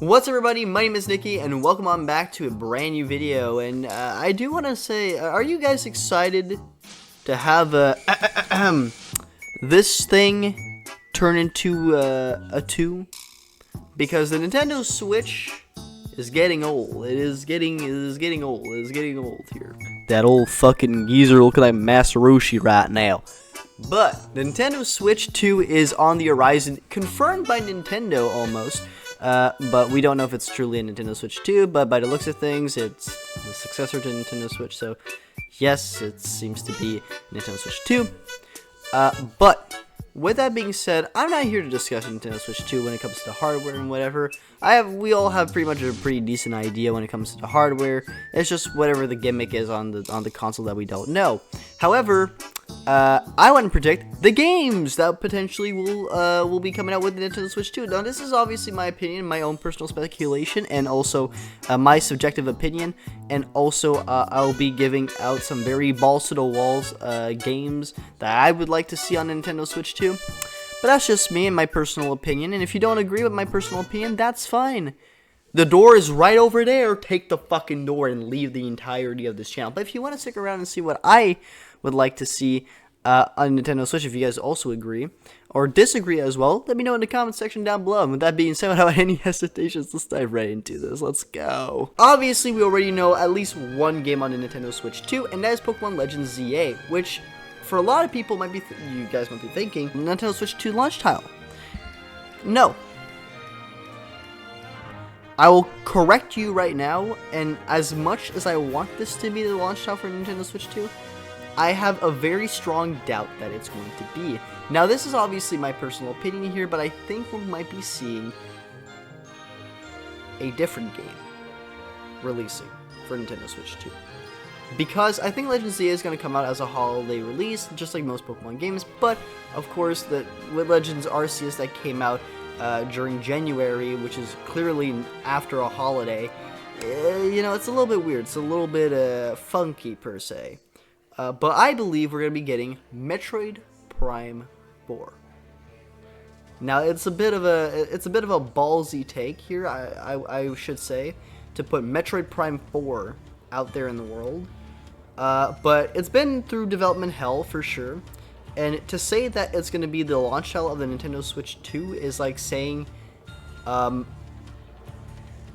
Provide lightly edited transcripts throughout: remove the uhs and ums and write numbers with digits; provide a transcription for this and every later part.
What's up, everybody? My name is Nikki, and welcome on back to a brand new video. And I do want to say, are you guys excited to have this thing turn into a 2? Because the Nintendo Switch is getting old. It is getting old here. That old fucking geezer looking like Master Roshi right now. But the Nintendo Switch 2 is on the horizon, confirmed by Nintendo almost. But we don't know if it's truly a Nintendo Switch 2, but by the looks of things, it's the successor to Nintendo Switch, so yes, it seems to be Nintendo Switch 2. But with that being said, I'm not here to discuss Nintendo Switch 2 when it comes to hardware and whatever. We all have pretty much a pretty decent idea when it comes to the hardware. It's just whatever the gimmick is on the console that we don't know. However, I want to predict the games that potentially will be coming out with the Nintendo Switch 2. Now, this is obviously my opinion, my own personal speculation, and also my subjective opinion. And also, I'll be giving out some very balls to the walls games that I would like to see on Nintendo Switch 2. But that's just me and my personal opinion. And if you don't agree with my personal opinion, that's fine. The door is right over there. Take the fucking door and leave the entirety of this channel. But if you want to stick around and see what I would like to see on Nintendo Switch, if you guys also agree or disagree as well, let me know in the comment section down below. And with that being said, without any hesitations, let's dive right into this. Let's go. Obviously, we already know at least one game on the Nintendo Switch 2, and that is Pokemon Legends ZA, which for a lot of people might be you guys might be thinking Nintendo Switch 2 launch title. No. I will correct you right now, and as much as I want this to be the launch title for Nintendo Switch 2, I have a very strong doubt that it's going to be. Now, this is obviously my personal opinion here, but I think we might be seeing a different game releasing for Nintendo Switch 2. Because I think Legends ZA is going to come out as a holiday release, just like most Pokemon games, but of course, with Legends Arceus that came out during January, which is clearly after a holiday, it's a little bit weird. It's a little bit funky, per se. But I believe we're going to be getting Metroid Prime 4. Now, it's a bit of a ballsy take here, I should say, to put Metroid Prime 4 out there in the world. But it's been through development hell for sure. And to say that it's going to be the launch title of the Nintendo Switch 2 is like saying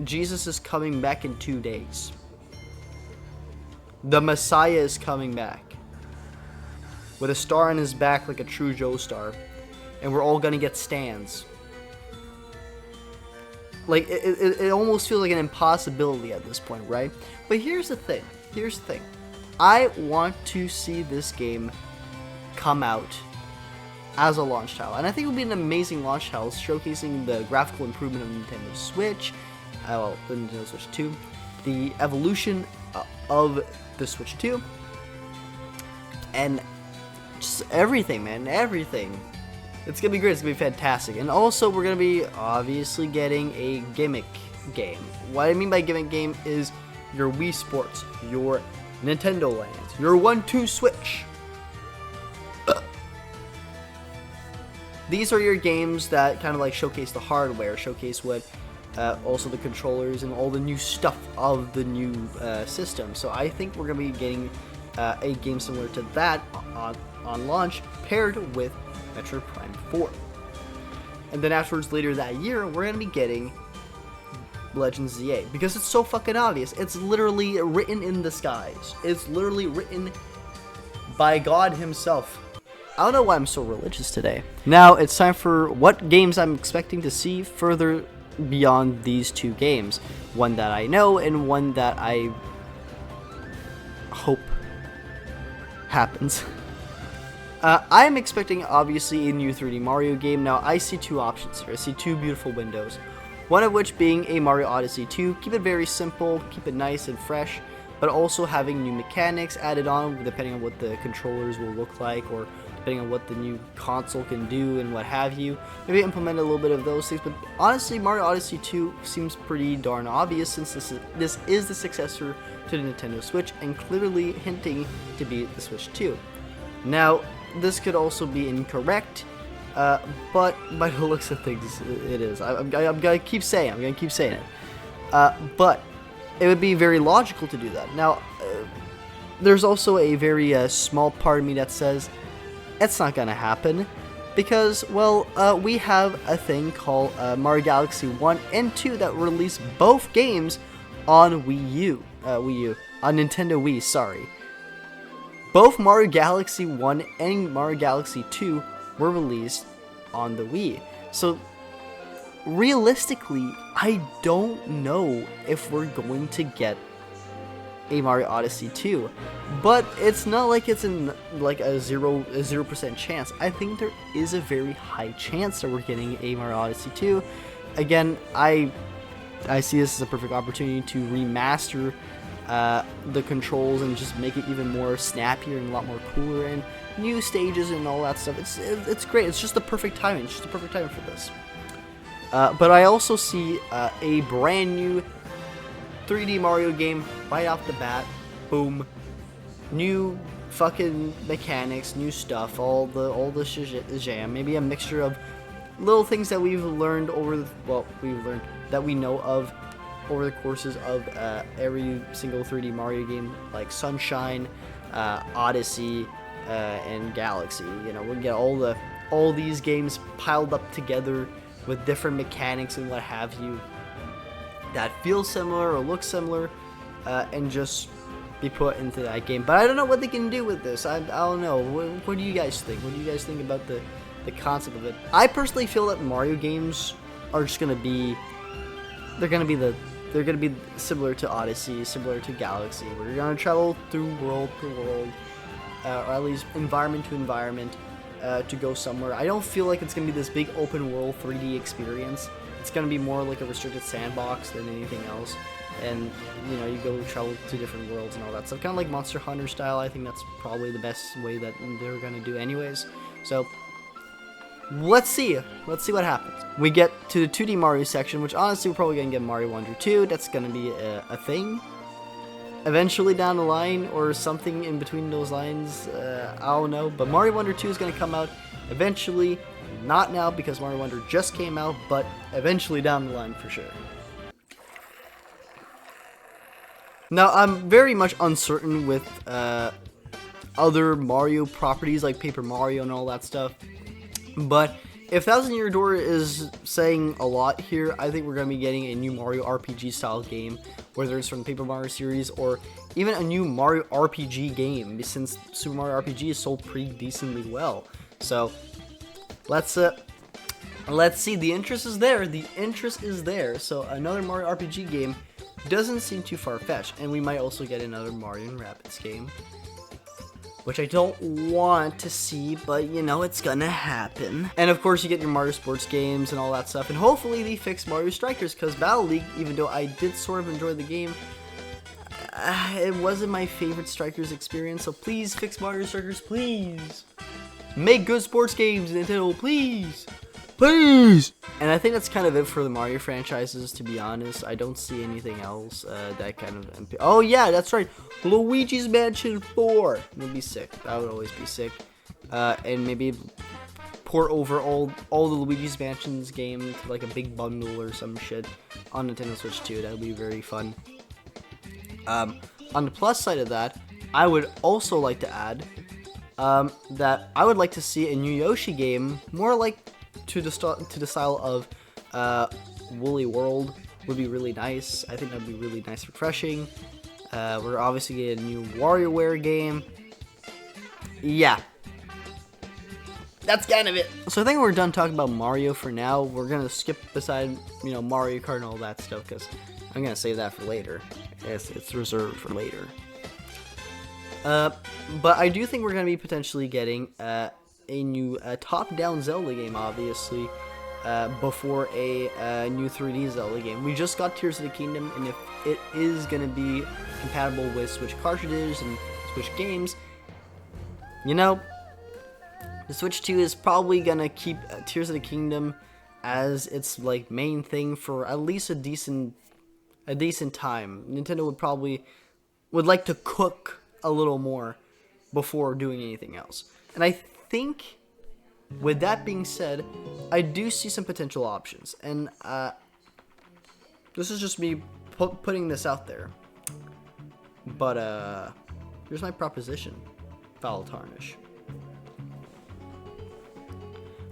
Jesus is coming back in 2 days. The Messiah is coming back with a star on his back like a true Joestar, and we're all gonna get stands. Like, it almost feels like an impossibility at this point, right? But here's the thing. I want to see this game come out as a launch title, and I think it would be an amazing launch title, showcasing the graphical improvement of Nintendo Switch, the Nintendo Switch 2, the evolution of the Switch 2, and just everything, man, everything. It's gonna be great. It's gonna be fantastic. And also, we're gonna be obviously getting a gimmick game. What I mean by gimmick game is your Wii Sports, your Nintendo Lands, your 1-2 Switch. These are your games that kind of like showcase the hardware, showcase what also the controllers and all the new stuff of the new system. So I think we're going to be getting a game similar to that on launch, paired with Metroid Prime 4. And then afterwards, later that year, we're going to be getting Legends ZA, because it's so fucking obvious. It's literally written in the skies. It's literally written by God himself. I don't know why I'm so religious today. Now, it's time for what games I'm expecting to see further beyond these 2 games. One that I know and one that I hope happens. I'm expecting, obviously, a new 3D Mario game. Now, I see 2 options here. I see 2 beautiful windows. One of which being a Mario Odyssey 2. Keep it very simple, keep it nice and fresh, but also having new mechanics added on depending on what the controllers will look like, or depending on what the new console can do and what have you. Maybe implement a little bit of those things, but honestly, Mario Odyssey 2 seems pretty darn obvious, since this is the successor to the Nintendo Switch, and clearly hinting to be the Switch 2. Now, this could also be incorrect, But by the looks of things, it is. I'm gonna keep saying. I'm gonna keep saying it. But it would be very logical to do that. Now, there's also a very small part of me that says it's not gonna happen because, well, we have a thing called Mario Galaxy 1 and 2 that released both games on Wii U, on Nintendo Wii. Sorry. Both Mario Galaxy 1 and Mario Galaxy 2 were released on the Wii. So, realistically, I don't know if we're going to get a Mario Odyssey 2. But it's not like it's in like a 0% chance. I think there is a very high chance that we're getting a Mario Odyssey 2. Again, I see this as a perfect opportunity to remaster the controls and just make it even more snappier and a lot more cooler and new stages and all that stuff. It's great. It's just the perfect timing. It's just the perfect timing for this. But I also see a brand new 3D Mario game right off the bat. Boom. New fucking mechanics, new stuff, all the jam. Maybe a mixture of little things that we've learned that we know of over the courses of every single 3D Mario game, like Sunshine, Odyssey, and Galaxy. You know, we'll get all these games piled up together with different mechanics and what have you that feel similar or look similar, and just be put into that game. But I don't know what they can do with this. I don't know. What do you guys think? What do you guys think about the concept of it? I personally feel that Mario games are just gonna be similar to Odyssey, similar to Galaxy. We're gonna travel through world to world, or at least environment to environment, to go somewhere. I don't feel like it's gonna be this big open world 3D experience. It's gonna be more like a restricted sandbox than anything else. And you know, you go travel to different worlds and all that stuff, kind of like Monster Hunter style. I think that's probably the best way that they're gonna do, anyways. So let's see what happens. We get to the 2D Mario section, which honestly we're probably gonna get Mario Wonder 2. That's gonna be a thing eventually down the line, or something in between those lines. I don't know, but Mario Wonder 2 is gonna come out eventually. Not now, because Mario Wonder just came out, but eventually down the line for sure. Now, I'm very much uncertain with other Mario properties like Paper Mario and all that stuff, but if Thousand Year Door is saying a lot here, I think we're going to be getting a new Mario RPG style game, whether it's from the Paper Mario series or even a new Mario RPG game, since Super Mario RPG is sold pretty decently well. So let's see. The interest is there. So another Mario RPG game doesn't seem too far-fetched, and we might also get another Mario & Rabbids game, which I don't want to see, but you know, it's gonna happen. And of course you get your Mario Sports games and all that stuff, and hopefully they fix Mario Strikers, because Battle League, even though I did sort of enjoy the game, it wasn't my favorite Strikers experience. So please fix Mario Strikers, please. Make good sports games, Nintendo, please. Please! And I think that's kind of it for the Mario franchises, to be honest. I don't see anything else that kind of... Oh yeah, that's right. Luigi's Mansion 4 would be sick. That would always be sick. And maybe port over all the Luigi's Mansions game to like a big bundle or some shit on Nintendo Switch 2. That would be very fun. On the plus side of that, I would also like to add that I would like to see a new Yoshi game, more like to the style of Woolly World. Would be really nice. I think that would be really nice, refreshing. We're obviously getting a new WarioWare game. Yeah, that's kind of it. So I think we're done talking about Mario for now. We're gonna skip beside, you know, Mario Kart and all that stuff, because I'm gonna save that for later. It's reserved for later. But I do think we're gonna be potentially getting a new top-down Zelda game, obviously, before a new 3D Zelda game. We just got Tears of the Kingdom, and if it is going to be compatible with Switch cartridges and Switch games, you know, the Switch 2 is probably going to keep Tears of the Kingdom as its like main thing for at least a decent time. Nintendo would like to cook a little more before doing anything else. And I think With that being said, I do see some potential options, and this is just me putting this out there. But here's my proposition: Foul Tarnish.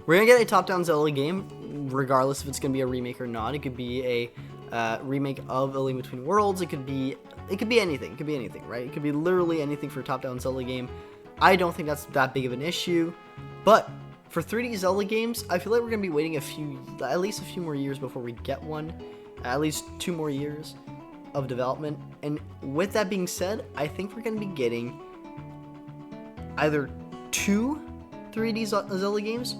We're gonna get a top-down Zelda game, regardless if it's gonna be a remake or not. It could be a remake of A Link Between Worlds. It could be anything. It could be anything, right? It could be literally anything for a top-down Zelda game. I don't think that's that big of an issue, but for 3D Zelda games, I feel like we're gonna be waiting at least a few more years before we get one. At least 2 more years of development. And with that being said, I think we're gonna be getting either 2 3D Zelda games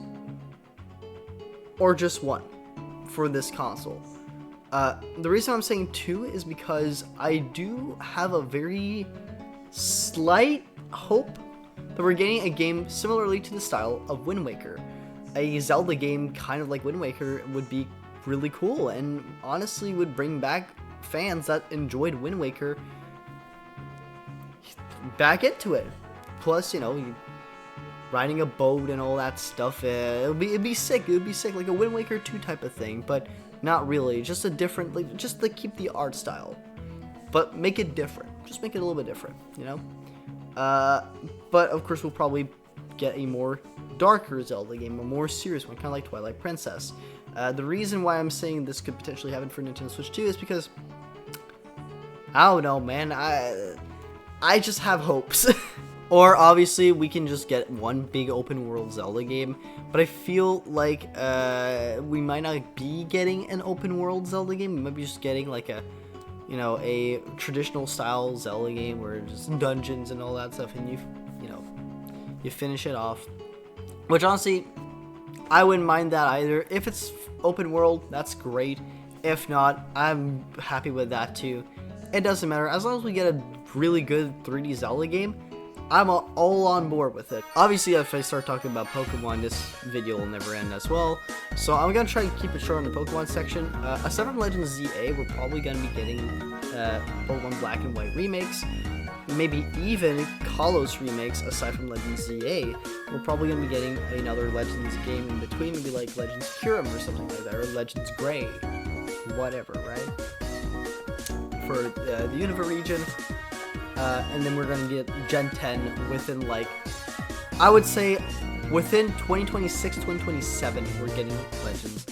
or just 1 for this console. The reason I'm saying 2 is because I do have a very slight hope that we're getting a game similarly to the style of Wind Waker. A Zelda game kind of like Wind Waker would be really cool, and honestly would bring back fans that enjoyed Wind Waker back into it. Plus, you know, riding a boat and all that stuff, it'd be sick. It would be sick, like a Wind Waker 2 type of thing, but not really. Just a different, like, just to keep the art style, but make it different. Just make it a little bit different, you know. But of course, we'll probably get a more darker Zelda game, a more serious one, kind of like Twilight Princess. The reason why I'm saying this could potentially happen for Nintendo Switch 2 is because I don't know, man. I just have hopes. Or obviously we can just get one big open world Zelda game, but I feel like we might not be getting an open world Zelda game. We might be just getting like a, you know, a traditional style Zelda game where just dungeons and all that stuff, and you finish it off. Which honestly, I wouldn't mind that either. If it's open world, that's great. If not, I'm happy with that too. It doesn't matter, as long as we get a really good 3D Zelda game, I'm all on board with it. Obviously, if I start talking about Pokemon, this video will never end as well. So I'm gonna try to keep it short on the Pokemon section. Aside from Legends ZA, we're probably gonna be getting Pokemon Black and White remakes. Maybe even Kalos remakes. Aside from Legends ZA, we're probably gonna be getting another Legends game in between, maybe like Legends Kyurem or something like that, or Legends Gray, whatever, right? For the Unova region. And then we're going to get Gen 10 within, like, I would say within 2026, 2027, we're getting Legends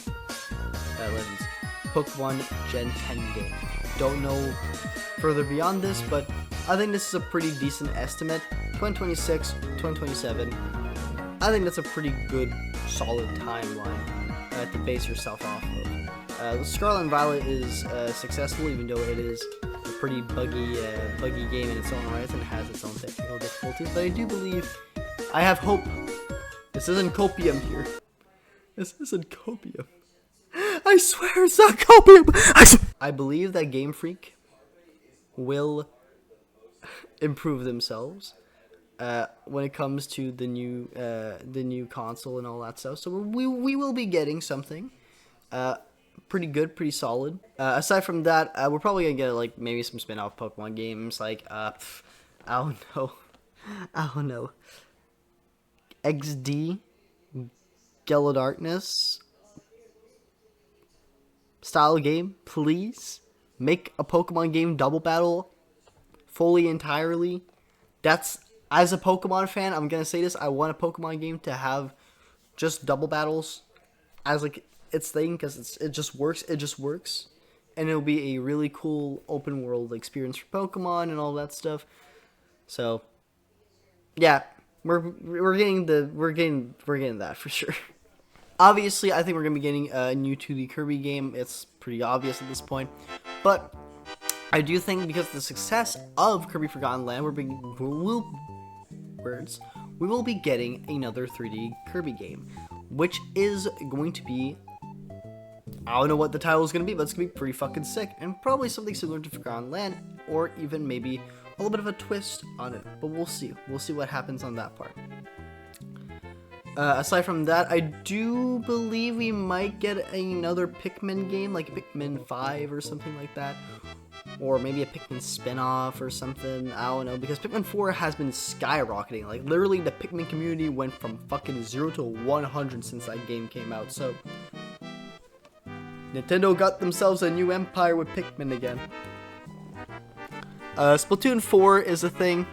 Pokemon Gen 10 game. Don't know further beyond this, but I think this is a pretty decent estimate. 2026, 2027, I think that's a pretty good, solid timeline to base yourself off of. Scarlet and Violet is successful, even though it is a pretty buggy game in its own right and has its own technical difficulties. But I do believe, I have hope. This isn't copium here. This isn't copium. I swear it's not copium. I believe that Game Freak will improve themselves when it comes to the new console and all that stuff. So we will be getting something pretty good, pretty solid. Aside from that, we're probably gonna get like maybe some spin-off Pokemon games, like I don't know, XD, Gala Darkness style game. Please make a Pokemon game double battle fully entirely. That's, as a Pokemon fan, I'm gonna say this, I want a Pokemon game to have just double battles as like its thing, because it just works, and it'll be a really cool open world experience for Pokemon and all that stuff. So yeah, we're getting that for sure. Obviously, I think we're gonna be getting a new 2D Kirby game. It's pretty obvious at this point, but I do think because of the success of Kirby Forgotten Land, we will be getting another 3D Kirby game, which is going to be, I don't know what the title is going to be, but it's going to be pretty fucking sick, and probably something similar to Forgotten Land, or even maybe a little bit of a twist on it, but we'll see. We'll see what happens on that part. Aside from that, I do believe we might get another Pikmin game, like Pikmin 5 or something like that, or maybe a Pikmin spin-off or something. I don't know, because Pikmin 4 has been skyrocketing. Like, literally, the Pikmin community went from fucking 0 to 100 since that game came out. So, Nintendo got themselves a new empire with Pikmin again. Splatoon 4 is a thing.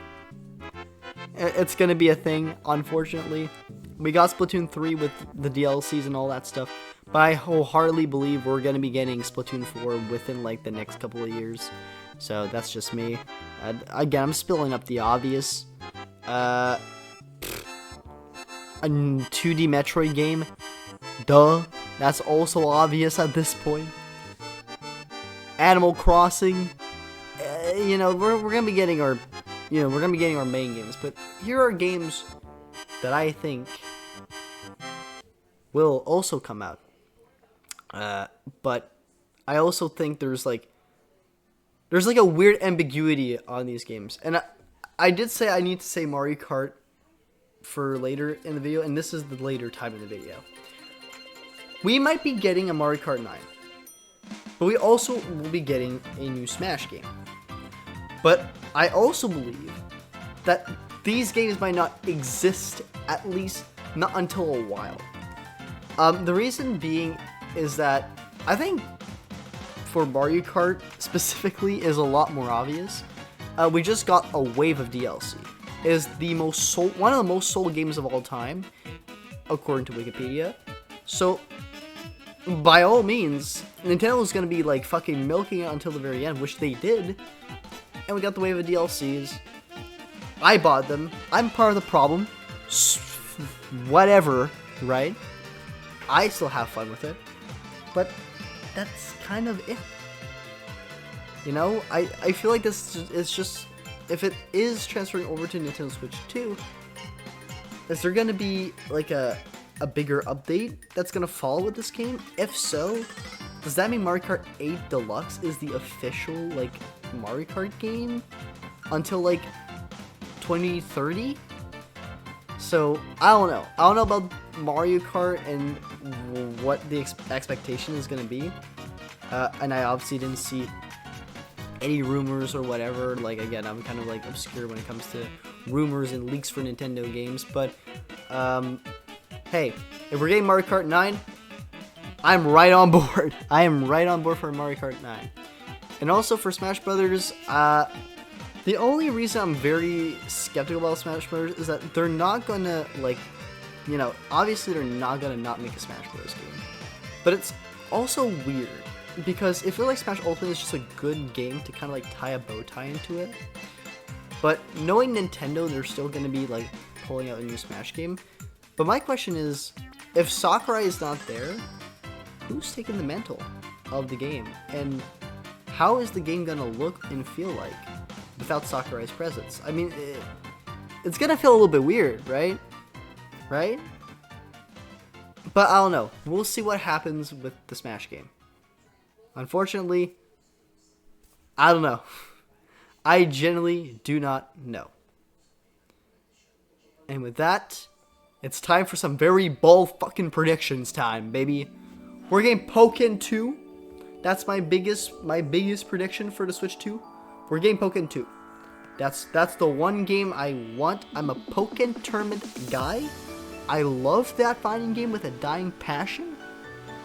It's gonna be a thing, unfortunately. We got Splatoon 3 with the DLCs and all that stuff, but I wholeheartedly believe we're gonna be getting Splatoon 4 within like the next couple of years. So that's just me. Again, I'm spilling up the obvious. A 2D Metroid game, duh. That's also obvious at this point. Animal Crossing. You know, we're gonna be getting our, we're gonna be getting our main games. But here are games that I think will also come out. But I also think there's like a weird ambiguity on these games. And I did say I need to say Mario Kart for later in the video, and this is the later time in the video. We might be getting a Mario Kart 9, but we also will be getting a new Smash game. But I also believe that these games might not exist, at least not until a while. The reason being is that I think for Mario Kart specifically is a lot more obvious. We just got a wave of DLC. It is one of the most sold games of all time, according to Wikipedia. So, by all means, Nintendo is going to be like fucking milking it until the very end, which they did. And we got the wave of DLCs. I bought them. I'm part of the problem. Whatever, right? I still have fun with it. But that's kind of it. You know, I feel like this is just, if it is transferring over to Nintendo Switch 2, is there going to be like a bigger update that's going to follow with this game? If so, does that mean Mario Kart 8 Deluxe is the official like Mario Kart game until like 2030? So I don't know. I don't know about Mario Kart and what the expectation is going to be. And I obviously didn't see any rumors or whatever. Like, again, I'm kind of like obscure when it comes to rumors and leaks for Nintendo games. But hey, if we're getting Mario Kart 9, I'm right on board. I am right on board for Mario Kart 9. And also for Smash Brothers, the only reason I'm very skeptical about Smash Brothers is that they're not gonna, like, obviously they're not gonna not make a Smash Bros. Game. But it's also weird, because it feels like Smash Ultimate is just a good game to kind of like tie a bow tie into it. But knowing Nintendo, they're still gonna be like pulling out a new Smash game. But my question is, if Sakurai is not there, who's taking the mantle of the game? And how is the game gonna look and feel like without Sakurai's presence? I mean, it's gonna feel a little bit weird, right? Right? But I don't know. We'll see what happens with the Smash game. Unfortunately, I don't know. I genuinely do not know. And with that, it's time for some very bold fucking predictions time, baby. We're getting Pokken 2. That's my biggest prediction for the Switch 2. We're getting Pokken 2. That's the one game I want. I'm a Pokken tournament guy. I love that fighting game with a dying passion.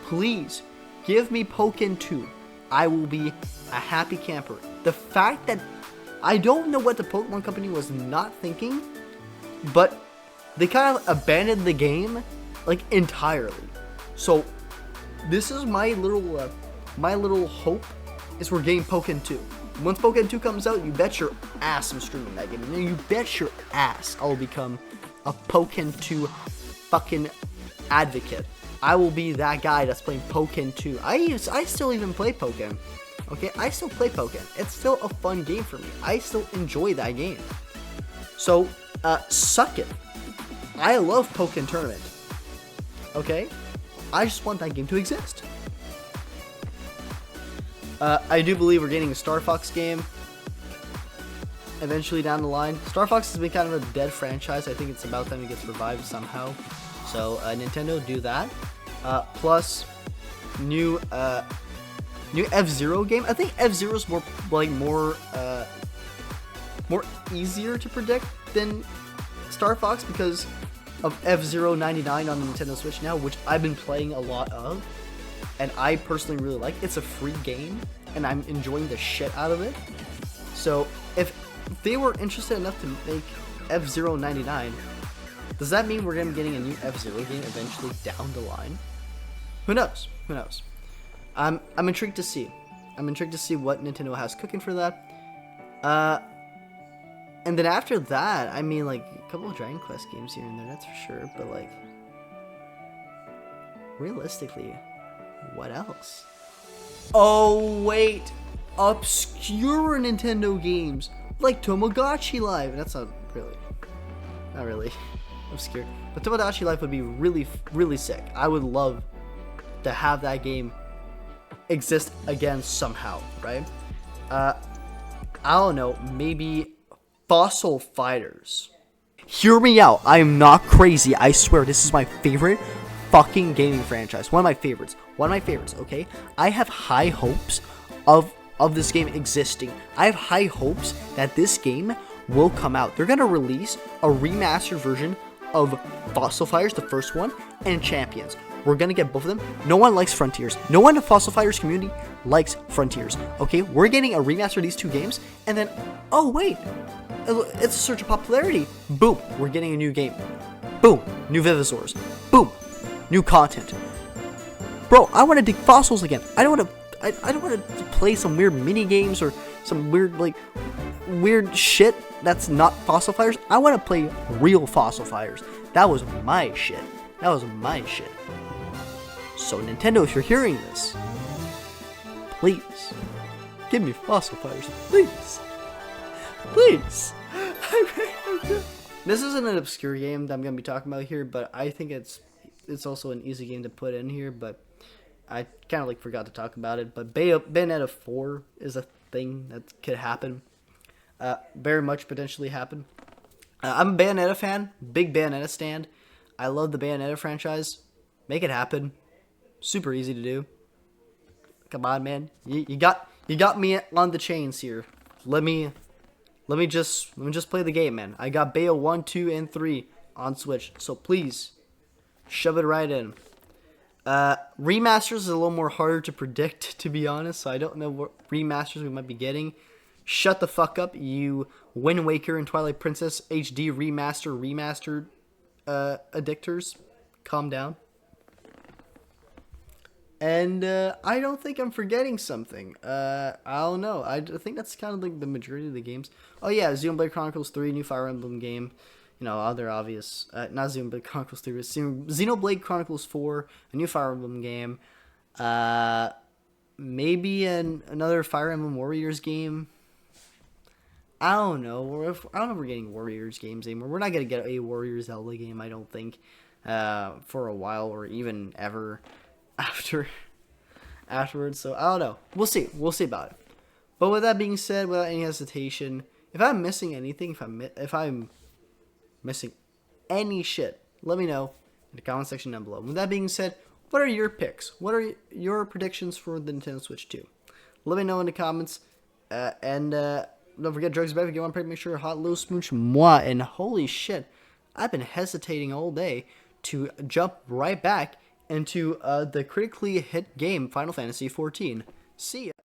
Please, give me Pokken 2. I will be a happy camper. The fact that I don't know what the Pokemon Company was not thinking, but they kind of abandoned the game like entirely. So this is my little hope is we're getting Pokken 2. Once Pokken 2 comes out, you bet your ass I'm streaming that game. And you bet your ass I will become a Pokken 2 fucking advocate. I will be that guy that's playing Pokken 2. I still even play Pokken. Okay, I still play Pokken. It's still a fun game for me. I still enjoy that game. So, suck it. I love Pokken Tournament. Okay? I just want that game to exist. I do believe we're getting a Star Fox game eventually down the line. Star Fox has been kind of a dead franchise. I think it's about time it gets revived somehow. So, Nintendo, do that. Plus, new New F-Zero game. I think F-Zero is more like more easier to predict than Star Fox because of F-Zero 99 on the Nintendo Switch now, which I've been playing a lot of, and I personally really like. It's a free game, and I'm enjoying the shit out of it. So if they were interested enough to make F-Zero 99, does that mean we're going to be getting a new F-Zero game eventually down the line? Who knows? Who knows? I'm intrigued to see. I'm intrigued to see what Nintendo has cooking for that. And then after that, I mean, like, a couple of Dragon Quest games here and there, that's for sure. But, like, realistically, what else? Oh, wait. Obscure Nintendo games, like Tamagotchi Live. That's not really obscure. But Tamagotchi Live would be really, really sick. I would love to have that game exist again somehow, right? I don't know, maybe Fossil Fighters. Hear me out. I am not crazy. I swear, this is my favorite fucking gaming franchise. One of my favorites. Okay? I have high hopes of this game existing. I have high hopes that this game will come out. They're gonna release a remastered version of Fossil Fighters, the first one, and Champions. We're gonna get both of them. No one likes Frontiers. No one in the Fossil Fighters community likes Frontiers. Okay, we're getting a remaster of these two games, and then, oh wait, it's a surge of popularity. Boom, we're getting a new game. Boom, new Vivazors. Boom, new content. Bro, I want to dig fossils again. I don't want to play some weird mini games or some weird shit that's not Fossil Fighters. I want to play real Fossil Fighters. That was my shit. So Nintendo, if you're hearing this, please give me Fossil Fighters, please. This isn't an obscure game that I'm gonna be talking about here, but I think it's also an easy game to put in here. But I kind of forgot to talk about it. But Bayonetta 4 is a thing that could happen. Very much potentially happen. I'm a Bayonetta fan, big Bayonetta stand. I love the Bayonetta franchise. Make it happen. Super easy to do. Come on, man. You got me on the chains here. Let me just play the game, man. I got Bayo 1, 2, and 3 on Switch. So please shove it right in. Remasters is a little more harder to predict, to be honest. So I don't know what remasters we might be getting. Shut the fuck up, you Wind Waker and Twilight Princess HD remastered addictors. Calm down. And I don't think I'm forgetting something. I don't know. I think that's kind of like the majority of the games. Oh yeah, Xenoblade Chronicles 3, new Fire Emblem game. You know, other obvious. Not Xenoblade Chronicles 3, but Xenoblade Chronicles 4, a new Fire Emblem game. Maybe another Fire Emblem Warriors game. I don't know. I don't know if we're getting Warriors games anymore. We're not going to get a Warriors Zelda game, I don't think, for a while or even ever afterwards. So, I don't know. We'll see. We'll see about it. But with that being said, without any hesitation, if I'm missing anything, if I'm missing any shit, let me know in the comment section down below. With that being said, what are your picks? What are your predictions for the Nintendo Switch 2? Let me know in the comments. Don't forget, drugs back if you want to make sure hot little smooch moi. And holy shit, I've been hesitating all day to jump right back into the critically hit game Final Fantasy XIV. See ya.